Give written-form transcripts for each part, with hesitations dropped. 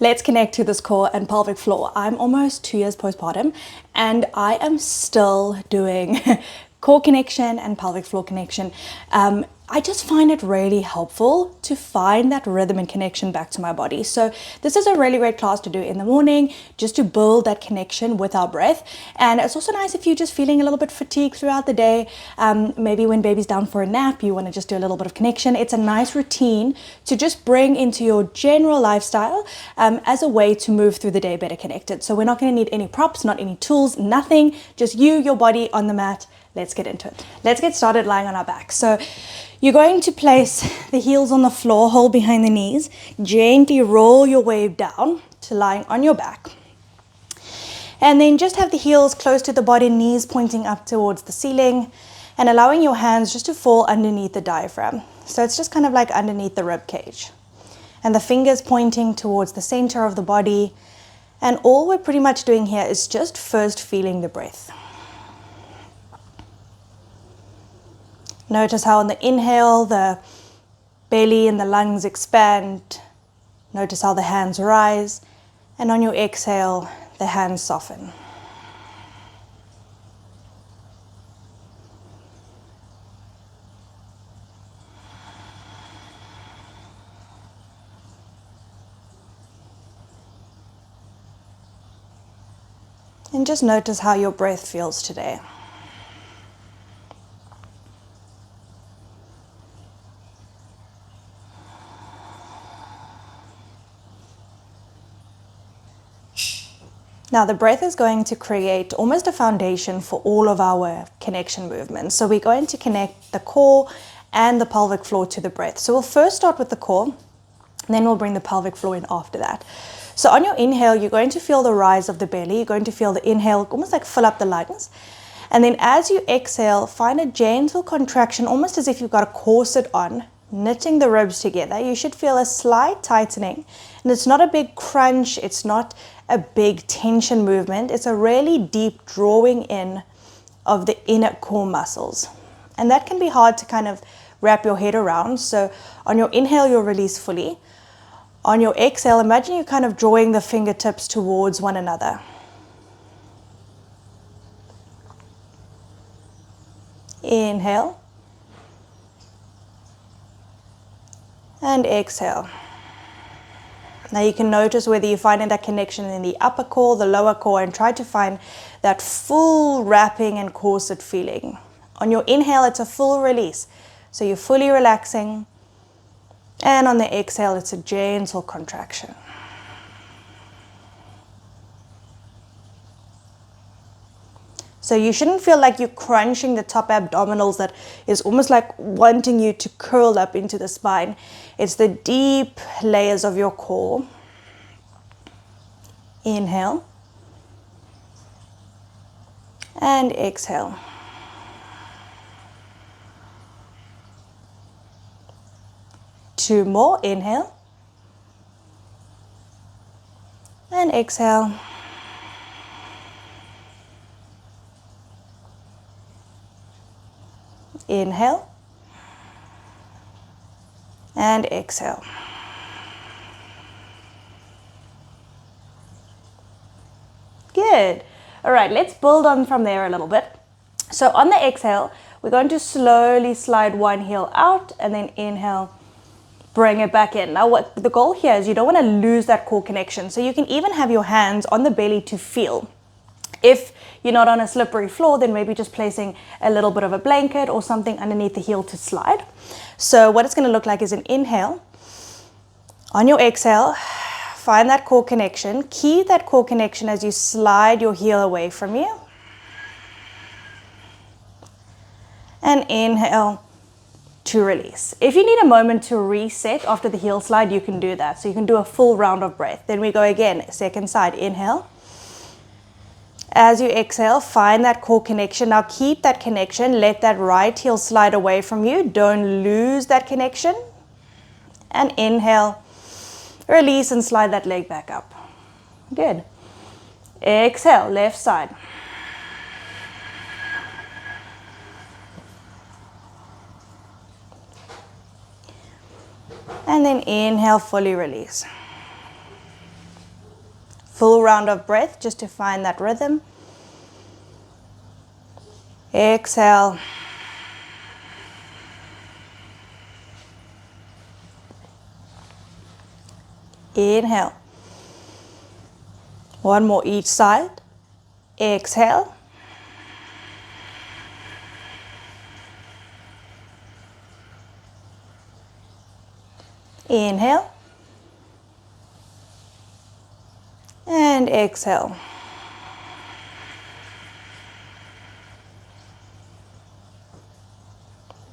Let's connect to this core and pelvic floor. I'm almost 2 years postpartum and I am still doing core connection and pelvic floor connection. I just find it really helpful to find that rhythm and connection back to my body. So this is a really great class to do in the morning, just to build that connection with our breath. And it's also nice if you're just feeling a little bit fatigued throughout the day. Maybe when baby's down for a nap, you want to just do a little bit of connection. It's a nice routine to just bring into your general lifestyle as a way to move through the day better connected. So we're not going to need any props, not any tools, nothing, just you, your body on the mat. Let's get into it. Let's get started lying on our back. So you're going to place the heels on the floor, hold behind the knees, gently roll your way down to lying on your back. And then just have the heels close to the body, knees pointing up towards the ceiling and allowing your hands just to fall underneath the diaphragm. So it's just kind of like underneath the rib cage. And the fingers pointing towards the center of the body. And all we're pretty much doing here is just first feeling the breath. Notice how on the inhale, the belly and the lungs expand. Notice how the hands rise. And on your exhale, the hands soften. And just notice how your breath feels today. Now the breath is going to create almost a foundation for all of our connection movements. So we're going to connect the core and the pelvic floor to the breath. So we'll first start with the core, and then we'll bring the pelvic floor in after that. So on your inhale, you're going to feel the rise of the belly. You're going to feel the inhale almost like fill up the lungs. And then as you exhale, find a gentle contraction, almost as if you've got a corset on, knitting the ribs together. You should feel a slight tightening. And it's not a big crunch. It's not a big tension movement. It's a really deep drawing in of the inner core muscles. And that can be hard to kind of wrap your head around. So on your inhale, you'll release fully. On your exhale, imagine you're kind of drawing the fingertips towards one another. Inhale. And exhale. Now you can notice whether you're finding that connection in the upper core, the lower core, and try to find that full wrapping and corset feeling. On your inhale, it's a full release. So you're fully relaxing. And on the exhale, it's a gentle contraction. So you shouldn't feel like you're crunching the top abdominals that is almost like wanting you to curl up into the spine. It's the deep layers of your core. Inhale. And exhale. Two more. Inhale. And exhale. Inhale and exhale. Good. All right, let's build on from there a little bit. So on the exhale, we're going to slowly slide one heel out and then inhale, bring it back in. Now what the goal here is you don't want to lose that core connection. So you can even have your hands on the belly to feel. If you're not on a slippery floor, then maybe just placing a little bit of a blanket or something underneath the heel to slide. So what it's going to look like is an inhale. On your exhale, find that core connection. Keep that core connection as you slide your heel away from you. And inhale to release. If you need a moment to reset after the heel slide, you can do that. So you can do a full round of breath. Then we go again, second side, inhale. As you exhale, find that core connection. Now keep that connection. Let that right heel slide away from you. Don't lose that connection. And inhale, release and slide that leg back up. Good. Exhale, left side. And then inhale, fully release. Full round of breath just to find that rhythm. Exhale. Inhale. One more each side. Exhale. Inhale. And exhale.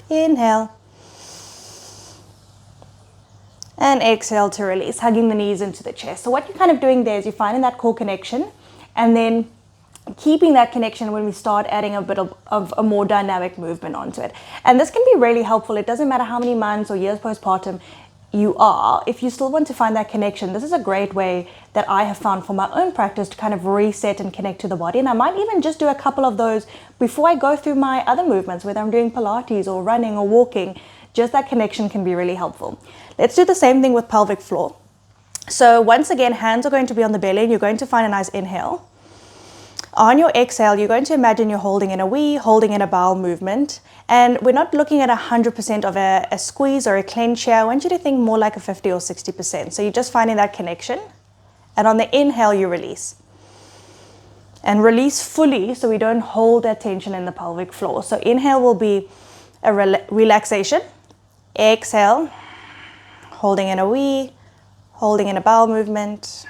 Inhale. And exhale to release, hugging the knees into the chest. So what you're kind of doing there is you're finding that core connection and then keeping that connection when we start adding a bit of a more dynamic movement onto it. And this can be really helpful. It doesn't matter how many months or years postpartum you are, if you still want to find that connection, this is a great way that I have found for my own practice to kind of reset and connect to the body. And I might even just do a couple of those before I go through my other movements, whether I'm doing Pilates or running or walking. Just that connection can be really helpful. Let's do the same thing with pelvic floor. So once again, hands are going to be on the belly and you're going to find a nice inhale. On your exhale, you're going to imagine you're holding in a wee, holding in a bowel movement. And we're not looking at 100% of a squeeze or a clench here. I want you to think more like a 50 or 60%. So you're just finding that connection. And on the inhale, you release. And release fully so we don't hold that tension in the pelvic floor. So inhale will be a relaxation. Exhale, holding in a wee, holding in a bowel movement.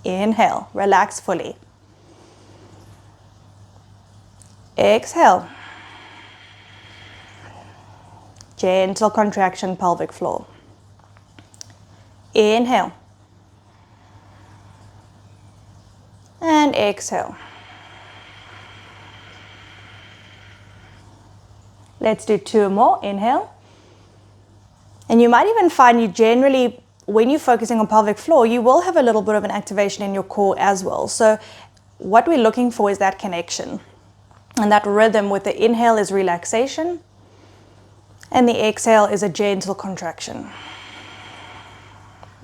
Inhale, relax fully. Exhale. Gentle contraction, pelvic floor. Inhale. And exhale. Let's do two more. Inhale. And you might even find you generally, when you're focusing on pelvic floor, you will have a little bit of an activation in your core as well. So what we're looking for is that connection. And that rhythm with the inhale is relaxation. And the exhale is a gentle contraction.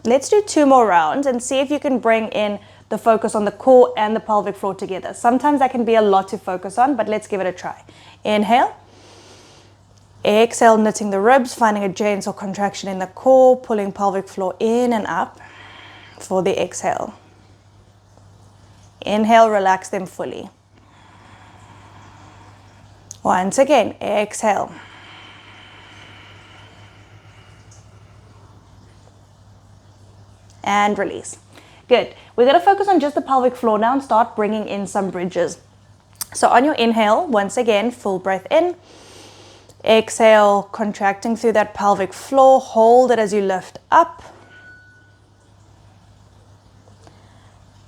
Let's do two more rounds and see if you can bring in the focus on the core and the pelvic floor together. Sometimes that can be a lot to focus on, but let's give it a try. Inhale. Exhale, knitting the ribs, finding a gentle contraction in the core, pulling pelvic floor in and up for the exhale. Inhale, relax them fully. Once again, exhale. And release. Good. We're going to focus on just the pelvic floor now and start bringing in some bridges. So on your inhale, once again, full breath in. Exhale, contracting through that pelvic floor. Hold it as you lift up.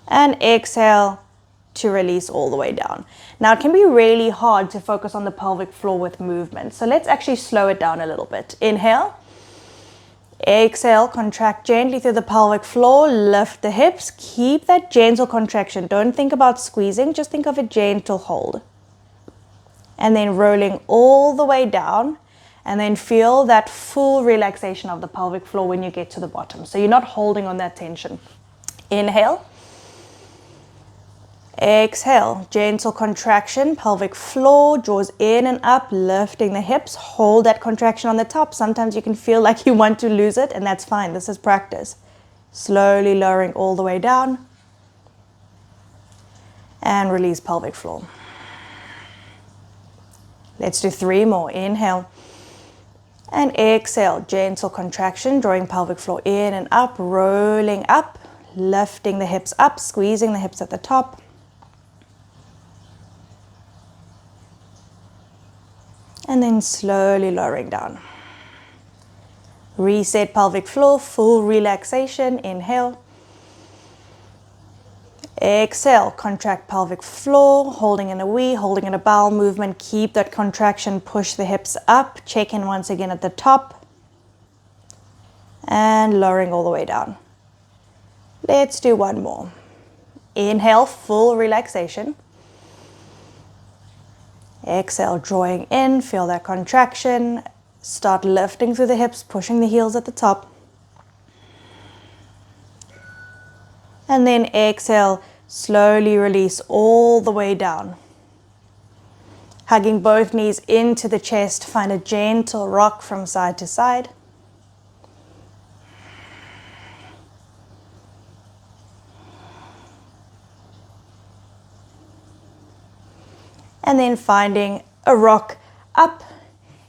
And exhale to release all the way down. Now it can be really hard to focus on the pelvic floor with movement. So let's actually slow it down a little bit. Inhale. Exhale, contract gently through the pelvic floor. Lift the hips. Keep that gentle contraction. Don't think about squeezing. Just think of a gentle hold. And then rolling all the way down, and then feel that full relaxation of the pelvic floor when you get to the bottom. So you're not holding on that tension. Inhale. Exhale, gentle contraction, pelvic floor, draws in and up, lifting the hips. Hold that contraction on the top. Sometimes you can feel like you want to lose it, and that's fine. This is practice. Slowly lowering all the way down. And release pelvic floor. Let's do three more. Inhale. And exhale, gentle contraction, drawing pelvic floor in and up, rolling up, lifting the hips up, squeezing the hips at the top. And then slowly lowering down. Reset pelvic floor, full relaxation. Inhale. Exhale, contract pelvic floor, holding in a wee, holding in a bowel movement. Keep that contraction, push the hips up. Check in once again at the top. And lowering all the way down. Let's do one more. Inhale, full relaxation. Exhale, drawing in, feel that contraction. Start lifting through the hips, pushing the heels at the top. And then exhale, slowly release all the way down. Hugging both knees into the chest, find a gentle rock from side to side. And then finding a rock up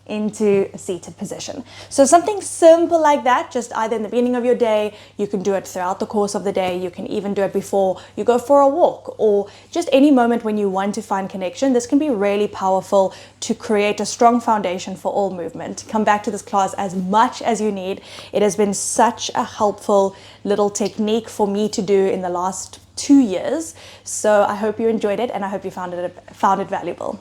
into a seated position. So something simple like that, just either in the beginning of your day, you can do it throughout the course of the day, you can even do it before you go for a walk, or just any moment when you want to find connection. This can be really powerful to create a strong foundation for all movement. Come back to this class as much as you need. It has been such a helpful little technique for me to do in the last 2 years. So I hope you enjoyed it, and I hope you found it valuable.